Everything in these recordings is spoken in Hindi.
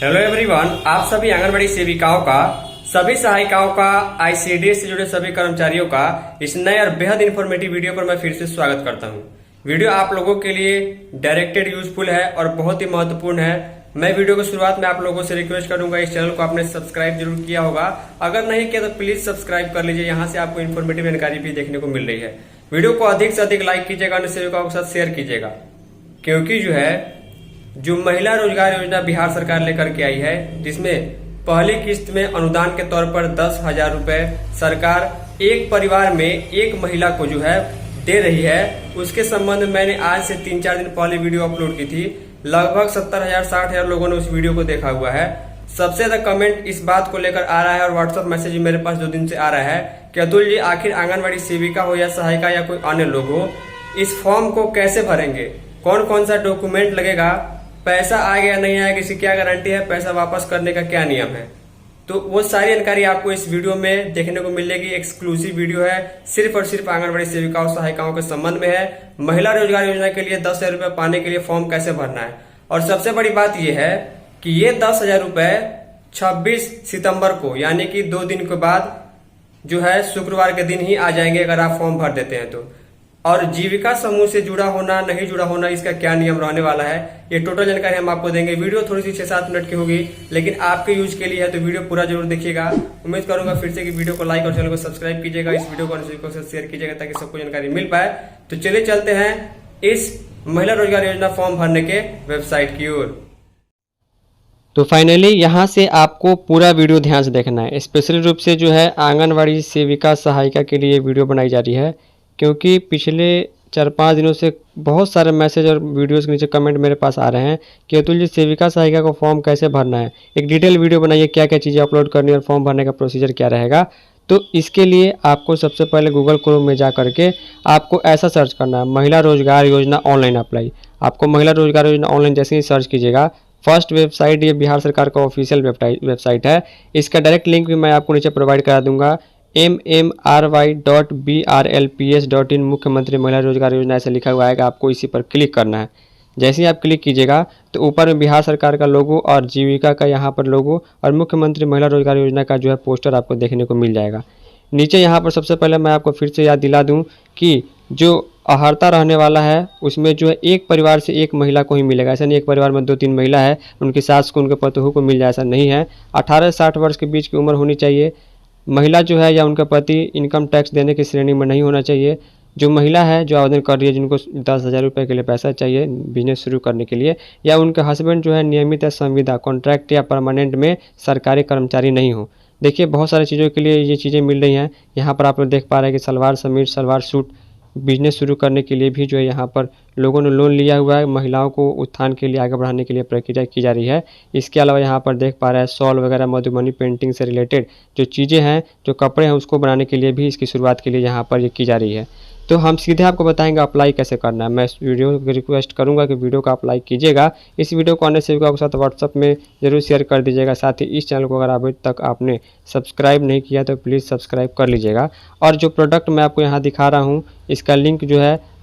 हेलो एवरीवन, आप सभी आंगनबाड़ी सेविकाओं का, सभी सहायिकाओं का, आईसीडीएस से जुड़े सभी कर्मचारियों का इस नए और बेहद इंफॉर्मेटिव वीडियो पर मैं फिर से स्वागत करता हूं। वीडियो आप लोगों के लिए डायरेक्टेड यूजफुल है और बहुत ही महत्वपूर्ण है। मैं वीडियो की शुरुआत में आप लोगों से रिक्वेस्ट करूंगा, इस चैनल को आपने सब्सक्राइब जरूर किया होगा। अगर नहीं किया तो प्लीज सब्सक्राइब कर लीजिए, यहाँ से आपको इन्फॉर्मेटिव जानकारी भी देखने को मिल रही है। वीडियो को अधिक से अधिक लाइक कीजिएगा, अन्य सेविकाओं के साथ शेयर कीजिएगा, क्योंकि जो महिला रोजगार योजना बिहार सरकार लेकर के आई है, जिसमें पहली किस्त में अनुदान के तौर पर 10,000 रुपए सरकार एक परिवार में एक महिला को दे रही है, उसके संबंध में मैंने आज से 3-4 दिन पहले वीडियो अपलोड की थी। लगभग 70,000-60,000 लोगों ने उस वीडियो को देखा हुआ है। सबसे ज्यादा कमेंट इस बात को लेकर आ रहा है और व्हाट्सएप मैसेज मेरे पास 2 दिन से आ रहा है कि अतुल जी, आखिर आंगनबाड़ी सेविका हो या सहायिका या कोई अन्य लोग हो, इस फॉर्म को कैसे भरेंगे, कौन कौन सा डॉक्यूमेंट लगेगा, पैसा आएगा या नहीं आएगा, इसकी क्या गारंटी है, पैसा वापस करने का क्या नियम है। तो वो सारी जानकारी आपको इस वीडियो में देखने को मिलेगी। एक्सक्लूसिव वीडियो है, सिर्फ और सिर्फ आंगनबाड़ी सेविकाओं सहायिकाओं के संबंध में है। महिला रोजगार योजना के लिए 10,000 रुपए पाने के लिए फॉर्म कैसे भरना है। और सबसे बड़ी बात यह है कि ये 10,000 रुपए 26 सितंबर को, यानी कि 2 दिन के बाद शुक्रवार के दिन ही आ जाएंगे, अगर आप फॉर्म भर देते हैं तो। और जीविका समूह से जुड़ा होना नहीं जुड़ा होना, इसका क्या नियम रहने वाला है, ये टोटल जानकारी हम आपको देंगे। वीडियो थोड़ी सी 6-7 मिनट की होगी, लेकिन आपके यूज के लिए है, तो वीडियो पूरा जरूर देखिएगा। उम्मीद करूंगा फिर से कि वीडियो को लाइक और चैनल को सब्सक्राइब कीजिएगा, इस वीडियो को अन्य सबको शेयर कीजिएगा ताकि सबको जानकारी मिल पाए। तो चलिए चलते हैं इस महिला रोजगार योजना फॉर्म भरने के वेबसाइट की ओर। तो फाइनली यहाँ से आपको पूरा वीडियो ध्यान से देखना है। स्पेशल रूप से आंगनवाड़ी सेविका सहायिका के लिए वीडियो बनाई जा रही है, क्योंकि पिछले 4-5 दिनों से बहुत सारे मैसेज और वीडियोस के नीचे कमेंट मेरे पास आ रहे हैं कि अतुल जी, सेविका सहायिका को फॉर्म कैसे भरना है, एक डिटेल वीडियो बनाइए, क्या क्या चीज़ें अपलोड करनी है और फॉर्म भरने का प्रोसीजर क्या रहेगा। तो इसके लिए आपको सबसे पहले गूगल क्रोम में जा करके आपको ऐसा सर्च करना है, महिला रोजगार योजना ऑनलाइन अप्लाई। आपको महिला रोजगार योजना ऑनलाइन जैसे ही सर्च कीजिएगा, फर्स्ट वेबसाइट ये बिहार सरकार का ऑफिशियल वेबसाइट है। इसका डायरेक्ट लिंक भी मैं आपको नीचे प्रोवाइड करा दूंगा। mmry.brlps.in मुख्यमंत्री महिला रोजगार योजना ऐसे लिखा हुआ है कि आपको इसी पर क्लिक करना है। जैसे ही आप क्लिक कीजिएगा तो ऊपर में बिहार सरकार का लोगो और जीविका का यहाँ पर लोगो और मुख्यमंत्री महिला रोजगार योजना का पोस्टर आपको देखने को मिल जाएगा। नीचे यहाँ पर सबसे पहले मैं आपको फिर से याद दिला दूँ कि जो अहर्ता रहने वाला है उसमें एक परिवार से एक महिला को ही मिलेगा। ऐसा नहीं एक परिवार में 2-3 महिला है, उनकी सास को, उनके पतोहू को मिल जाए, ऐसा नहीं है। 18 से 60 वर्ष के बीच की उम्र होनी चाहिए। महिला या उनका पति इनकम टैक्स देने की श्रेणी में नहीं होना चाहिए। जो महिला है जो आवेदन कर रही है, जिनको 10,000 रुपये के लिए पैसा चाहिए बिजनेस शुरू करने के लिए, या उनके हस्बैंड नियमित या संविदा कॉन्ट्रैक्ट या परमानेंट में सरकारी कर्मचारी नहीं हो। देखिए, बहुत सारी चीज़ों के लिए ये चीज़ें मिल रही हैं। यहाँ पर आप लोग देख पा रहे हैं कि सलवार समीज, सलवार सूट बिजनेस शुरू करने के लिए भी यहाँ पर लोगों ने लोन लिया हुआ है। महिलाओं को उत्थान के लिए, आगे बढ़ाने के लिए प्रक्रिया की जा रही है। इसके अलावा यहाँ पर देख पा रहे हैं शॉल वगैरह, मधुबनी पेंटिंग से रिलेटेड जो चीज़ें हैं, जो कपड़े हैं, उसको बनाने के लिए भी इसकी शुरुआत के लिए यहाँ पर ये की जा रही है। तो हम सीधे आपको बताएंगे अप्लाई कैसे करना है। मैं इस वीडियो को रिक्वेस्ट करूंगा कि वीडियो का अप्लाई कीजिएगा। इस वीडियो को अन्य सेविकाओं के साथ व्हाट्सएप में जरूर शेयर कर दीजिएगा। साथ ही इस चैनल को अगर अभी तक आपने सब्सक्राइब नहीं किया तो प्लीज़ सब्सक्राइब कर लीजिएगा। और जो प्रोडक्ट मैं आपको यहाँ दिखा रहा हूँ, इसका लिंक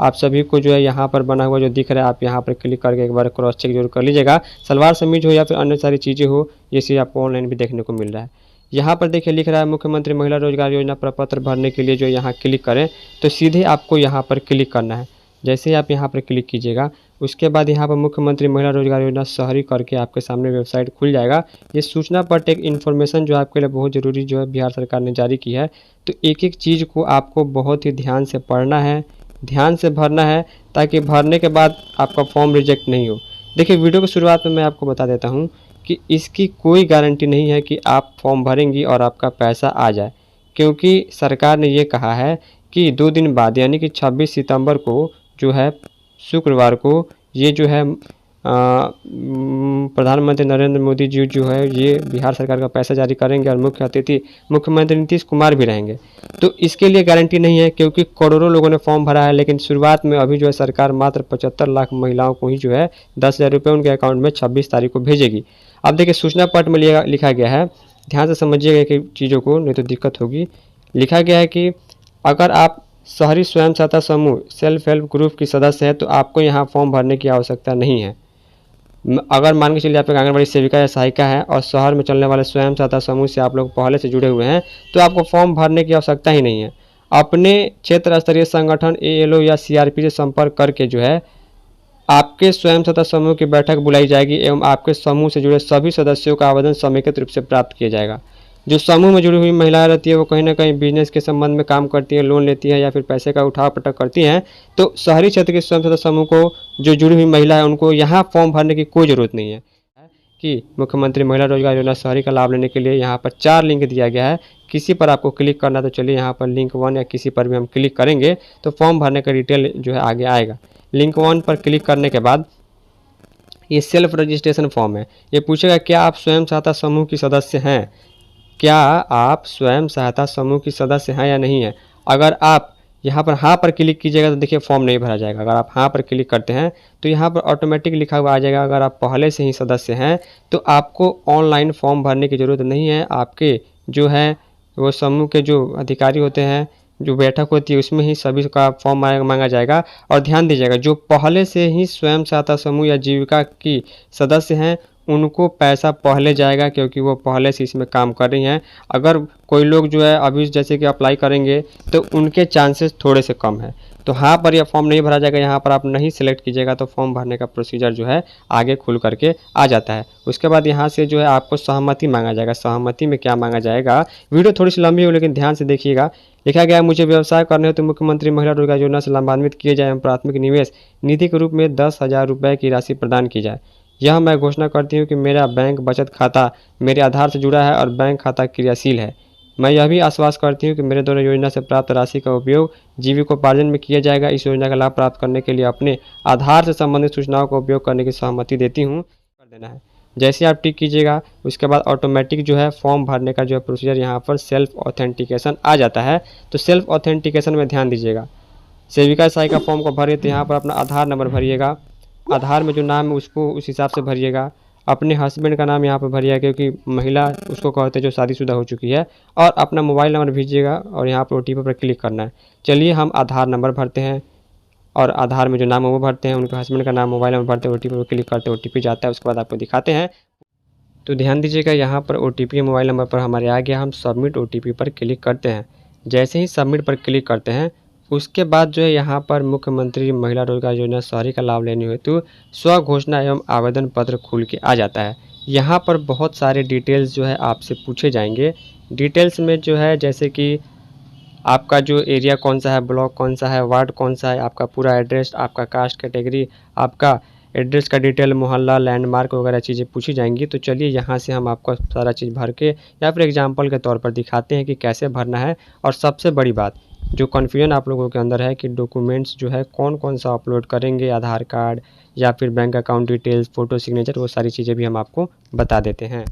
आप सभी को यहाँ पर बना हुआ जो दिख रहा है, आप यहाँ पर क्लिक करके एक बार क्रॉस चेक जरूर कर लीजिएगा। सलवार समीज हो या फिर अन्य सारी चीज़ें हो, ये चीज़ आपको ऑनलाइन भी देखने को मिल रहा है। यहाँ पर देखिए लिख रहा है मुख्यमंत्री महिला रोजगार योजना प्रपत्र भरने के लिए यहाँ क्लिक करें, तो सीधे आपको यहाँ पर क्लिक करना है। जैसे ही आप यहाँ पर क्लिक कीजिएगा, उसके बाद यहाँ पर मुख्यमंत्री महिला रोजगार योजना शहरी करके आपके सामने वेबसाइट खुल जाएगा। ये सूचना पट एक इन्फॉर्मेशन आपके लिए बहुत ज़रूरी बिहार सरकार ने जारी की है। तो एक एक चीज़ को आपको बहुत ही ध्यान से पढ़ना है, ध्यान से भरना है, ताकि भरने के बाद आपका फॉर्म रिजेक्ट नहीं हो। देखिए, वीडियो की शुरुआत में मैं आपको बता देता हूँ कि इसकी कोई गारंटी नहीं है कि आप फॉर्म भरेंगी और आपका पैसा आ जाए, क्योंकि सरकार ने ये कहा है कि 2 दिन बाद, यानी कि 26 सितंबर को शुक्रवार को ये प्रधानमंत्री नरेंद्र मोदी जी ये बिहार सरकार का पैसा जारी करेंगे और मुख्य अतिथि मुख्यमंत्री नीतीश कुमार भी रहेंगे। तो इसके लिए गारंटी नहीं है, क्योंकि करोड़ों लोगों ने फॉर्म भरा है। लेकिन शुरुआत में अभी सरकार मात्र 75 लाख महिलाओं को ही 10,000 रुपये उनके अकाउंट में 26 तारीख को भेजेगी। अब देखिए, सूचना पट में लिखा गया है, ध्यान से समझिएगा कि चीज़ों को, नहीं तो दिक्कत होगी। लिखा गया है कि अगर आप शहरी स्वयं सहायता समूह सेल्फ हेल्प ग्रुप की सदस्य है तो आपको यहाँ फॉर्म भरने की आवश्यकता नहीं है। अगर मान के चलिए आप एक आंगनबाड़ी सेविका या सहायिका है और शहर में चलने वाले स्वयं सहायता समूह से आप लोग पहले से जुड़े हुए हैं, तो आपको फॉर्म भरने की आवश्यकता ही नहीं है। अपने क्षेत्र स्तरीय संगठन ALO या CRP से संपर्क करके जो है आपके स्वयं सहायता समूह की बैठक बुलाई जाएगी एवं आपके समूह से जुड़े सभी सदस्यों का आवेदन समेकित रूप से प्राप्त किया जाएगा। जो समूह में जुड़ी हुई महिलाएं रहती है वो कहीं ना कहीं बिजनेस के संबंध में काम करती है, लोन लेती है या फिर पैसे का उठाव पटक करती हैं, तो शहरी क्षेत्र के स्वयं सहायता समूह को जो जुड़ी हुई महिला है उनको यहाँ फॉर्म भरने की कोई ज़रूरत नहीं है कि मुख्यमंत्री महिला रोजगार योजना शहरी का लाभ लेने के लिए यहाँ पर 4 लिंक दिया गया है। किसी पर आपको क्लिक करना, तो चलिए यहाँ पर लिंक 1 या किसी पर भी हम क्लिक करेंगे तो फॉर्म भरने का डिटेल जो है आगे आएगा। लिंक 1 पर क्लिक करने के बाद ये सेल्फ रजिस्ट्रेशन फॉर्म है। ये पूछेगा क्या आप स्वयं सहायता समूह की सदस्य हैं, क्या आप स्वयं सहायता समूह की सदस्य हैं या नहीं है। अगर आप यहाँ पर हाँ पर क्लिक कीजिएगा तो देखिए फॉर्म नहीं भरा जाएगा। अगर आप हाँ पर क्लिक करते हैं तो यहाँ पर ऑटोमेटिक लिखा हुआ आ जाएगा अगर आप पहले से ही सदस्य हैं तो आपको ऑनलाइन फॉर्म भरने की ज़रूरत नहीं है। आपके जो है वो समूह के जो अधिकारी होते हैं, जो बैठक होती है उसमें ही सभी का फॉर्म मांगा जाएगा। और ध्यान दीजिएगा जो पहले से ही स्वयं सहायता समूह या जीविका की सदस्य हैं उनको पैसा पहले जाएगा क्योंकि वो पहले से इसमें काम कर रही हैं। अगर कोई लोग जो है अभी जैसे कि अप्लाई करेंगे तो उनके चांसेस थोड़े से कम है। तो हाँ पर यह फॉर्म नहीं भरा जाएगा, यहाँ पर आप नहीं सिलेक्ट कीजिएगा तो फॉर्म भरने का प्रोसीजर जो है आगे खुल करके आ जाता है। उसके बाद यहाँ से जो है आपको सहमति मांगा जाएगा। सहमति में क्या मांगा जाएगा, वीडियो थोड़ी सी लंबी हो लेकिन ध्यान से देखिएगा। लिखा गया है मुझे व्यवसाय करने हो तो मुख्यमंत्री महिला रोजगार योजना से लाभान्वित किए जाए एवं प्राथमिक निवेश निधि के रूप में 10,000 रुपये की राशि प्रदान की जाए। यह मैं घोषणा करती हूँ कि मेरा बैंक बचत खाता मेरे आधार से जुड़ा है और बैंक खाता क्रियाशील है। मैं यह भी आश्वास करती हूँ कि मेरे द्वारा योजना से प्राप्त राशि का उपयोग जीविकोपार्जन में किया जाएगा। इस योजना का लाभ प्राप्त करने के लिए अपने आधार से संबंधित सूचनाओं का उपयोग करने की सहमति देती हूँ कर देना है। जैसे आप टिक कीजिएगा उसके बाद ऑटोमेटिक जो है फॉर्म भरने का जो है प्रोसीजर यहाँ पर सेल्फ ऑथेंटिकेशन आ जाता है। तो सेल्फ ऑथेंटिकेशन में ध्यान दीजिएगा। सेविका सहायिका फॉर्म को भरिए तो यहाँ पर अपना आधार नंबर भरिएगा। आधार में जो नाम है उसको उस हिसाब से भरिएगा। अपने हस्बैंड का नाम यहाँ पर भरिएगा क्योंकि महिला उसको कहते हैं जो शादीशुदा हो चुकी है। और अपना मोबाइल नंबर भेजिएगा और यहाँ पर OTP पर क्लिक करना है। चलिए हम आधार नंबर भरते हैं और आधार में जो नाम है वो भरते हैं, उनके हस्बैंड का नाम, मोबाइल नंबर भरते हैं, OTP पर क्लिक करते हैं, OTP जाता है, उसके बाद आपको दिखाते हैं। तो ध्यान दीजिएगा यहाँ पर OTP मोबाइल नंबर पर हमारे आ गया, हम सबमिट OTP पर क्लिक करते हैं। जैसे ही सबमिट पर क्लिक करते हैं उसके बाद जो है यहाँ पर मुख्यमंत्री महिला रोजगार योजना शहरी का लाभ लेने हेतु स्व घोषणा एवं आवेदन पत्र खुल के आ जाता है। यहाँ पर बहुत सारे डिटेल्स जो है आपसे पूछे जाएंगे। डिटेल्स में जो है जैसे कि आपका जो एरिया कौन सा है, ब्लॉक कौन सा है, वार्ड कौन सा है, आपका पूरा एड्रेस, आपका कास्ट कैटेगरी, आपका एड्रेस का डिटेल, मोहल्ला, लैंडमार्क वगैरह चीज़ें पूछी जाएंगी। तो चलिए यहाँ से हम आपको सारा चीज़ भर के या फिर एग्जांपल के तौर पर दिखाते हैं कि कैसे भरना है। और सबसे बड़ी बात जो कन्फ्यूजन आप लोगों के अंदर है कि डॉक्यूमेंट्स जो है कौन कौन सा अपलोड करेंगे, आधार कार्ड या फिर bank account details, photo, signature, वो सारी चीज़ें भी हम आपको बता देते हैं।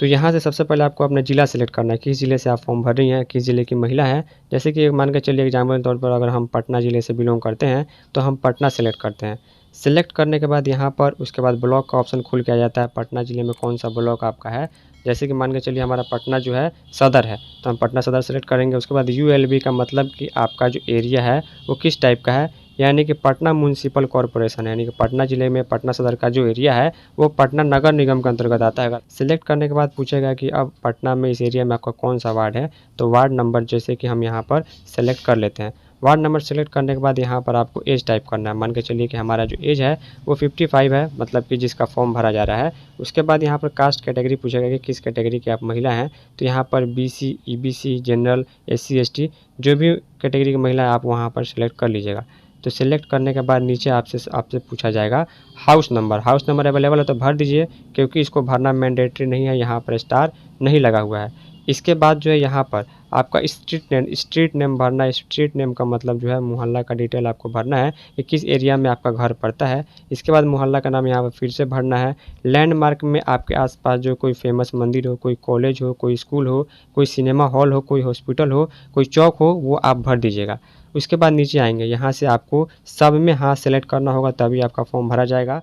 तो यहाँ से सबसे पहले आपको अपना ज़िला सेलेक्ट करना है, किस ज़िले से आप फॉर्म भर रही हैं, किस ज़िले की महिला है। जैसे कि मान के चलिए एग्जाम्पल के तौर पर अगर हम पटना ज़िले से बिलोंग करते हैं तो हम पटना सेलेक्ट करते हैं। सेलेक्ट करने के बाद यहाँ पर उसके बाद ब्लॉक का ऑप्शन खुल के आ जाता है, पटना ज़िले में कौन सा ब्लॉक आपका है। जैसे कि मान के चलिए हमारा पटना जो है सदर है तो हम पटना सदर सेलेक्ट करेंगे। उसके बाद ULB का मतलब कि आपका जो एरिया है वो किस टाइप का है, यानी कि पटना म्यूनसिपल कॉरपोरेशन है, यानी कि पटना ज़िले में पटना सदर का जो एरिया है वो पटना नगर निगम के अंतर्गत आता है। अगर सिलेक्ट करने के बाद पूछेगा कि अब पटना में इस एरिया में आपका कौन सा वार्ड है, तो वार्ड नंबर जैसे कि हम यहाँ पर सेलेक्ट कर लेते हैं। वार्ड नंबर सेलेक्ट करने के बाद यहाँ पर आपको एज टाइप करना है। मान के चलिए कि हमारा जो एज है वो 55 है, मतलब कि जिसका फॉर्म भरा जा रहा है। उसके बाद यहाँ पर कास्ट कैटेगरी पूछेगा कि किस कैटेगरी की आप महिला हैं, तो यहाँ पर BC, EBC, general, SC, ST जो भी कैटेगरी की महिला है आप वहाँ पर सेलेक्ट कर लीजिएगा। तो सेलेक्ट करने के बाद नीचे आपसे पूछा जाएगा house number. House number available है तो भर दीजिए क्योंकि इसको भरना मैंडेटरी नहीं है, यहाँ पर स्टार नहीं लगा हुआ है। इसके बाद जो है यहाँ पर आपका स्ट्रीट नेम भरना है। स्ट्रीट नेम का मतलब जो है मोहल्ला का डिटेल आपको भरना है कि किस एरिया में आपका घर पड़ता है। इसके बाद मोहल्ला का नाम यहाँ पर फिर से भरना है। लैंडमार्क में आपके आसपास जो कोई फेमस मंदिर हो, कोई कॉलेज हो, कोई स्कूल हो, कोई सिनेमा हॉल हो, कोई हॉस्पिटल हो, कोई चौक हो, वो आप भर दीजिएगा। उसके बाद नीचे आएंगे, यहाँ से आपको सब में हाँ सेलेक्ट करना होगा तभी आपका फॉर्म भरा जाएगा।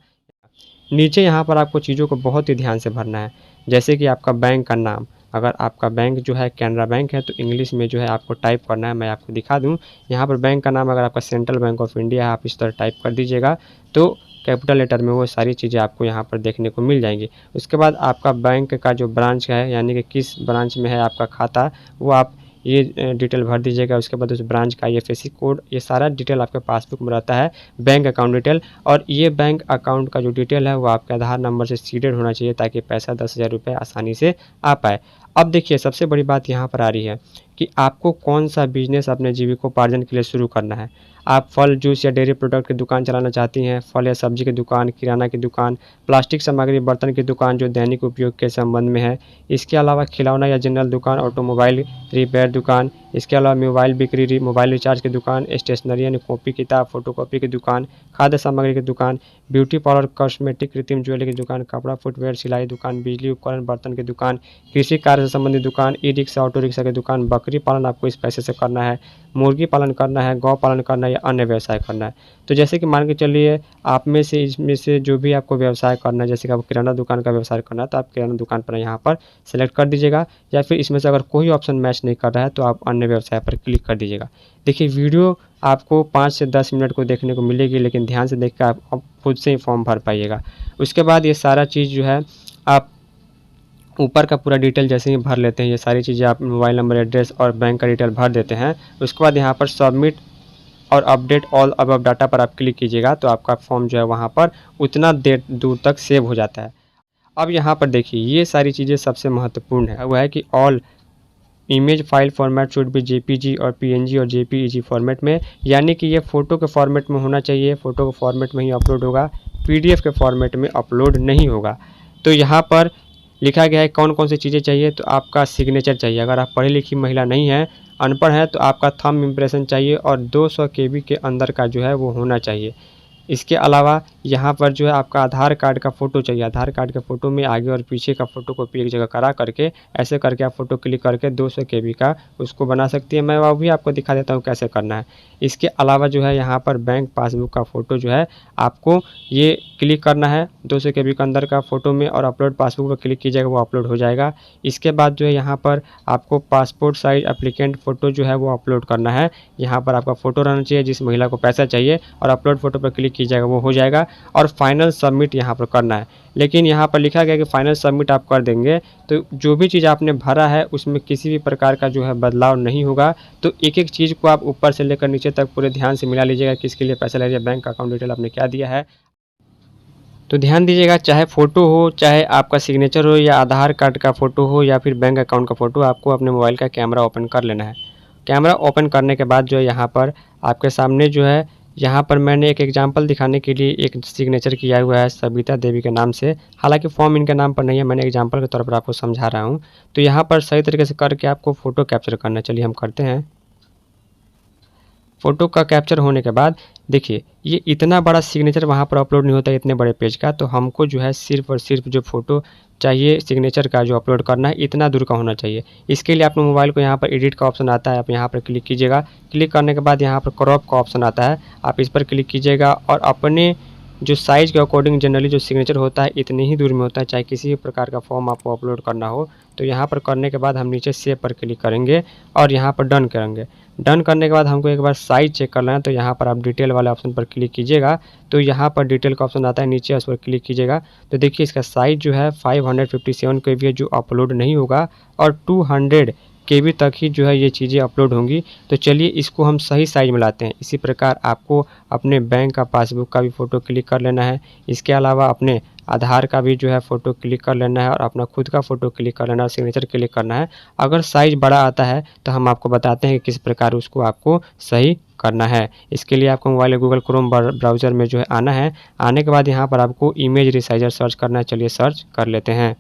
नीचे यहाँ पर आपको चीज़ों को बहुत ही ध्यान से भरना है। जैसे कि आपका बैंक का नाम, अगर आपका बैंक जो है कैनरा बैंक है तो इंग्लिश में जो है आपको टाइप करना है। मैं आपको दिखा दूं, यहाँ पर बैंक का नाम अगर आपका सेंट्रल बैंक ऑफ इंडिया है आप इस तरह टाइप कर दीजिएगा तो कैपिटल लेटर में वो सारी चीज़ें आपको यहाँ पर देखने को मिल जाएंगी। उसके बाद आपका बैंक का जो ब्रांच है, यानी कि किस ब्रांच में है आपका खाता, वो आप ये डिटेल भर दीजिएगा। उसके बाद उस ब्रांच का IFSC कोड, ये सारा डिटेल आपके पासबुक में रहता है, बैंक अकाउंट डिटेल। और ये बैंक अकाउंट का जो डिटेल है वो आपके आधार नंबर से सीडेड होना चाहिए, ताकि पैसा 10,000 रुपये आसानी से आ पाए। अब देखिए, सबसे बड़ी बात यहाँ पर आ रही है कि आपको कौन सा बिजनेस अपने जीविकोपार्जन के लिए शुरू करना है। आप फल, जूस या डेयरी प्रोडक्ट की दुकान चलाना चाहती हैं, फल या सब्जी की दुकान, किराना की दुकान, प्लास्टिक सामग्री, बर्तन की दुकान जो दैनिक उपयोग के संबंध में है। इसके अलावा खिलौना या जनरल दुकान, ऑटोमोबाइल रिपेयर दुकान, इसके अलावा मोबाइल बिक्री, मोबाइल रिचार्ज की दुकान, स्टेशनरी यानी कॉपी किताब, फोटोकॉपी की दुकान, खाद्य सामग्री की दुकान, ब्यूटी पार्लर, कॉस्मेटिक, कृत्रिम ज्वेलरी की दुकान, कपड़ा, फुटवेयर, सिलाई दुकान, बिजली उपकरण, बर्तन की दुकान, कृषि कार्य से संबंधित दुकान, ई रिक्शा, ऑटो रिक्शा की दुकान, बकरी पालन आपको इस पैसे से करना है, मुर्गी पालन करना है, गौ पालन करना है या अन्य व्यवसाय करना है। तो जैसे कि मान के चलिए, आप में से इसमें से जो भी आपको व्यवसाय करना है, जैसे कि आपको किराना दुकान का व्यवसाय करना है, तो आप किराना दुकान पर यहाँ पर सेलेक्ट कर दीजिएगा। या फिर इसमें से अगर कोई ऑप्शन मैच नहीं कर रहा है तो आप अन्य व्यवसाय पर क्लिक कर दीजिएगा। देखिए, वीडियो आपको 5 से 10 मिनट को देखने को मिलेगी, लेकिन ध्यान से देख कर आप खुद से ही फॉर्म भर पाइएगा। उसके बाद ये सारा चीज़ जो है, आप ऊपर का पूरा डिटेल जैसे ही भर लेते हैं, ये सारी चीज़ें आप मोबाइल नंबर, एड्रेस और बैंक का डिटेल भर देते हैं। उसके बाद यहाँ पर सबमिट और अपडेट ऑल अबव डाटा पर आप क्लिक कीजिएगा, तो आपका फॉर्म जो है वहाँ पर उतना देर दूर तक सेव हो जाता है। अब यहाँ पर देखिए, ये सारी चीज़ें सबसे महत्वपूर्ण है, वो है कि all image file format should भी JPG और PNG और JPEG फॉर्मेट में, यानी कि ये फ़ोटो के फॉर्मेट में होना चाहिए, फ़ोटो के फॉर्मेट में ही अपलोड होगा, PDF के फॉर्मेट में अपलोड नहीं होगा। तो यहाँ पर लिखा गया है कौन कौन सी चीज़ें चाहिए। तो आपका सिग्नेचर चाहिए, अगर आप पढ़ी लिखी महिला नहीं हैं, अनपढ़ हैं, तो आपका थंब इम्प्रेशन चाहिए और 200 KB के अंदर का जो है वो होना चाहिए। इसके अलावा यहाँ पर जो है आपका आधार कार्ड का फ़ोटो चाहिए। आधार कार्ड के फ़ोटो में आगे और पीछे का फ़ोटो कॉपी एक जगह करा करके, ऐसे करके आप फ़ोटो क्लिक करके 200 KB का उसको बना सकती है। मैं वो भी आपको दिखा देता हूँ कैसे करना है। इसके अलावा जो है यहाँ पर बैंक पासबुक का फ़ोटो जो है आपको ये क्लिक करना है 200 KB के अंदर का फ़ोटो में, और अपलोड पासबुक पर क्लिक कीजिएगा, वो अपलोड हो जाएगा। इसके बाद जो है यहाँ पर आपको पासपोर्ट साइज एप्लीकेंट फ़ोटो जो है वो अपलोड करना है। यहाँ पर आपका फ़ोटो रहना चाहिए जिस महिला को पैसा चाहिए, और अपलोड फ़ोटो पर क्लिक कीजिएगा, वो हो जाएगा। और फाइनल सबमिट यहाँ पर करना है। लेकिन यहाँ पर लिखा गया कि फाइनल सबमिट आप कर देंगे तो जो भी चीज़ आपने भरा है उसमें किसी भी प्रकार का जो है बदलाव नहीं होगा। तो एक एक चीज़ को आप ऊपर से लेकर नीचे तक पूरे ध्यान से मिला लीजिएगा, किसके लिए पैसा ले रही है, बैंक अकाउंट डिटेल आपने क्या दिया है। तो ध्यान दीजिएगा, चाहे फ़ोटो हो, चाहे आपका सिग्नेचर हो, या आधार कार्ड का फ़ोटो हो, या फिर बैंक अकाउंट का फ़ोटो, आपको अपने मोबाइल का कैमरा ओपन कर लेना है। कैमरा ओपन करने के बाद जो है यहाँ पर आपके सामने जो है, यहाँ पर मैंने एक एग्जांपल दिखाने के लिए एक सिग्नेचर किया हुआ है सविता देवी के नाम से। हालांकि फॉर्म इनके नाम पर नहीं है, मैंने एग्जांपल के तौर पर आपको समझा रहा हूँ। तो यहाँ पर सही तरीके से करके आपको फ़ोटो कैप्चर करना है। चलिए हम करते हैं। फ़ोटो का कैप्चर होने के बाद देखिए, ये इतना बड़ा सिग्नेचर वहाँ पर अपलोड नहीं होता है, इतने बड़े पेज का। तो हमको जो है सिर्फ और सिर्फ जो फ़ोटो चाहिए सिग्नेचर का जो अपलोड करना है, इतना दूर का होना चाहिए। इसके लिए अपने मोबाइल को यहाँ पर एडिट का ऑप्शन आता है, आप यहाँ पर क्लिक कीजिएगा। क्लिक करने के बाद यहाँ पर क्रॉप का ऑप्शन आता है, आप इस पर क्लिक कीजिएगा और अपने जो साइज़ के अकॉर्डिंग जनरली जो सिग्नेचर होता है इतने ही दूर में होता है, चाहे किसी भी प्रकार का फॉर्म आपको अपलोड करना हो। तो यहाँ पर करने के बाद हम नीचे सेव पर क्लिक करेंगे और यहाँ पर डन करेंगे। डन करने के बाद हमको एक बार साइज़ चेक करना है, तो यहाँ पर आप डिटेल वाले ऑप्शन पर क्लिक कीजिएगा। तो यहाँ पर डिटेल का ऑप्शन आता है नीचे, उस पर क्लिक कीजिएगा। तो देखिए इसका साइज़ जो है 557 KB है, जो अपलोड नहीं होगा, और 200 KB तक ही जो है ये चीज़ें अपलोड होंगी। तो चलिए इसको हम सही साइज़ में लाते हैं। इसी प्रकार आपको अपने बैंक का पासबुक का भी फ़ोटो क्लिक कर लेना है। इसके अलावा अपने आधार का भी जो है फ़ोटो क्लिक कर लेना है, और अपना खुद का फ़ोटो क्लिक कर लेना है, सिग्नेचर क्लिक करना है। अगर साइज़ बड़ा आता है तो हम आपको बताते हैं कि किस प्रकार उसको आपको सही करना है। इसके लिए आपको मोबाइल गूगल क्रोम ब्राउज़र में जो है आना है। आने के बाद यहाँ पर आपको इमेज रिसाइजर सर्च करना है। चलिए सर्च कर लेते हैं।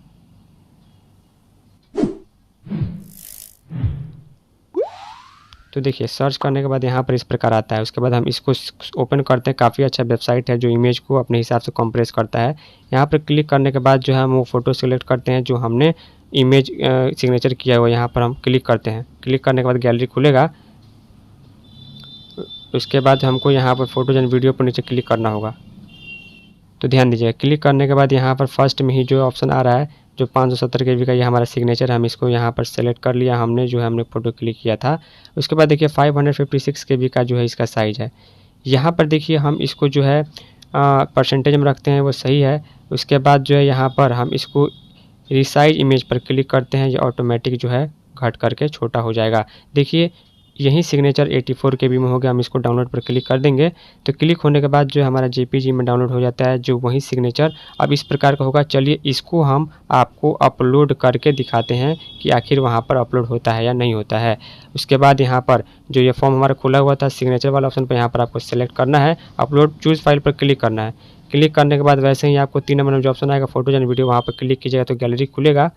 तो देखिए सर्च करने के बाद यहाँ पर इस प्रकार आता है। उसके बाद हम इसको ओपन करते हैं। काफ़ी अच्छा वेबसाइट है जो इमेज को अपने हिसाब से कंप्रेस करता है। यहाँ पर क्लिक करने के बाद जो है हम वो फ़ोटो सेलेक्ट करते हैं जो हमने इमेज सिग्नेचर किया हुआ, यहाँ पर हम क्लिक करते हैं। क्लिक करने के बाद गैलरी खुलेगा। उसके बाद हमको यहाँ पर फ़ोटोज एंड वीडियो पर नीचे क्लिक करना होगा। तो ध्यान दीजिए, क्लिक करने के बाद यहाँ पर फर्स्ट में ही जो ऑप्शन आ रहा है जो 570 KB का, ये हमारा सिग्नेचर है। हम इसको यहाँ पर सेलेक्ट कर लिया हमने, जो है हमने फ़ोटो क्लिक किया था। उसके बाद देखिए 556 KB का जो है इसका साइज़ है। यहाँ पर देखिए हम इसको जो है परसेंटेज में रखते हैं वो सही है। उसके बाद जो है यहाँ पर हम इसको रिसाइज इमेज पर क्लिक करते हैं, ये ऑटोमेटिक जो है घट करके छोटा हो जाएगा। देखिए यही सिग्नेचर 84 KB में हो गया। हम इसको डाउनलोड पर क्लिक कर देंगे तो क्लिक होने के बाद जो है हमारा JPG में डाउनलोड हो जाता है, जो वही सिग्नेचर अब इस प्रकार का होगा। चलिए इसको हम आपको अपलोड करके दिखाते हैं कि आखिर वहाँ पर अपलोड होता है या नहीं होता है। उसके बाद यहाँ पर जो ये फॉर्म हमारा खुला हुआ था सिग्नेचर वाला ऑप्शन पर यहाँ पर आपको सेलेक्ट करना है, अपलोड चूज़ फाइल पर क्लिक करना है। क्लिक करने के बाद वैसे ही आपको 3 नंबर में जो ऑप्शन आएगा फोटोज एंड वीडियो, वहाँ पर क्लिक कीजिएगा तो गैलरी खुलेगा।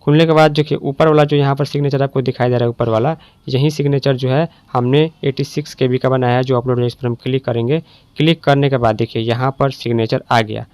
खुलने के बाद देखिए ऊपर वाला जो यहाँ पर सिग्नेचर आपको दिखाई दे रहा है ऊपर वाला, यही सिग्नेचर जो है हमने 86 KB का बनाया है जो अपलोड है। इस पर हम क्लिक करेंगे। क्लिक करने के बाद देखिए यहाँ पर सिग्नेचर आ गया।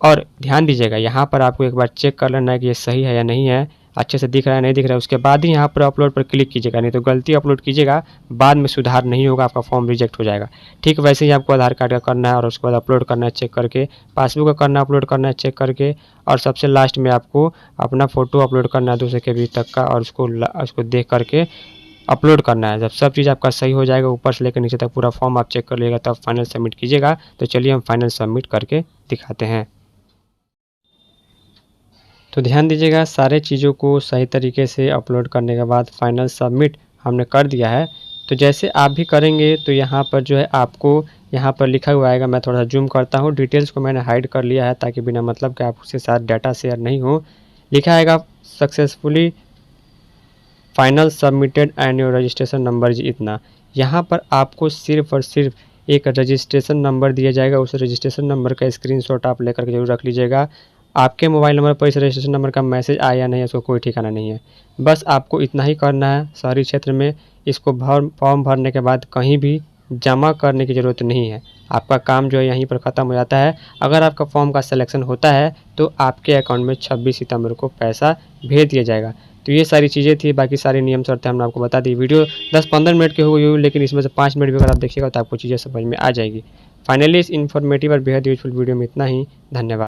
और ध्यान दीजिएगा यहाँ पर आपको एक बार चेक कर लेना है कि ये सही है या नहीं है, अच्छे से दिख रहा है नहीं दिख रहा है। उसके बाद ही यहाँ पर अपलोड पर क्लिक कीजिएगा, नहीं तो गलती अपलोड कीजिएगा बाद में सुधार नहीं होगा, आपका फॉर्म रिजेक्ट हो जाएगा। ठीक वैसे ही आपको आधार कार्ड का करना है और उसके बाद अपलोड करना है चेक करके, पासबुक का करना है अपलोड करना है चेक करके, और सबसे लास्ट में आपको अपना फ़ोटो अपलोड करना है 200 KB तक का, और उसको देख करके अपलोड करना है। जब सब चीज़ आपका सही हो जाएगा ऊपर से लेकर नीचे तक पूरा फॉर्म आप चेक कर लीजिएगा तब फाइनल सबमिट कीजिएगा। तो चलिए हम फाइनल सबमिट करके दिखाते हैं। तो ध्यान दीजिएगा सारे चीज़ों को सही तरीके से अपलोड करने के बाद फाइनल सबमिट हमने कर दिया है। तो जैसे आप भी करेंगे तो यहाँ पर जो है आपको यहाँ पर लिखा हुआ आएगा, मैं थोड़ा सा जूम करता हूँ, डिटेल्स को मैंने हाइड कर लिया है ताकि बिना मतलब के आप उसके साथ डाटा शेयर नहीं हो। लिखा आएगा successfully final submitted and your registration number जी इतना। यहाँ पर आपको सिर्फ और सिर्फ एक रजिस्ट्रेशन नंबर दिया जाएगा, उस रजिस्ट्रेशन नंबर का स्क्रीनशॉट आप लेकर के जरूर रख लीजिएगा। आपके मोबाइल नंबर पर इस रजिस्ट्रेशन नंबर का मैसेज आया या नहीं, इसको कोई ठिकाना नहीं है। बस आपको इतना ही करना है। शहरी क्षेत्र में इसको फॉर्म भरने के बाद कहीं भी जमा करने की ज़रूरत नहीं है, आपका काम जो है यहीं पर ख़त्म हो जाता है। अगर आपका फॉर्म का सिलेक्शन होता है तो आपके अकाउंट में 26 सितंबर को पैसा भेज दिया जाएगा। तो ये सारी चीज़ें थी, बाकी सारी नियम शर्तें हमने आपको बता दी। वीडियो 10-15 मिनट की हो गई, लेकिन इसमें से 5 मिनट भी अगर आप देखिएगा तो आपको चीज़ें समझ में आ जाएगी। फाइनली इस इन्फॉर्मेटिव और बेहद यूजफुल वीडियो में इतना ही। धन्यवाद।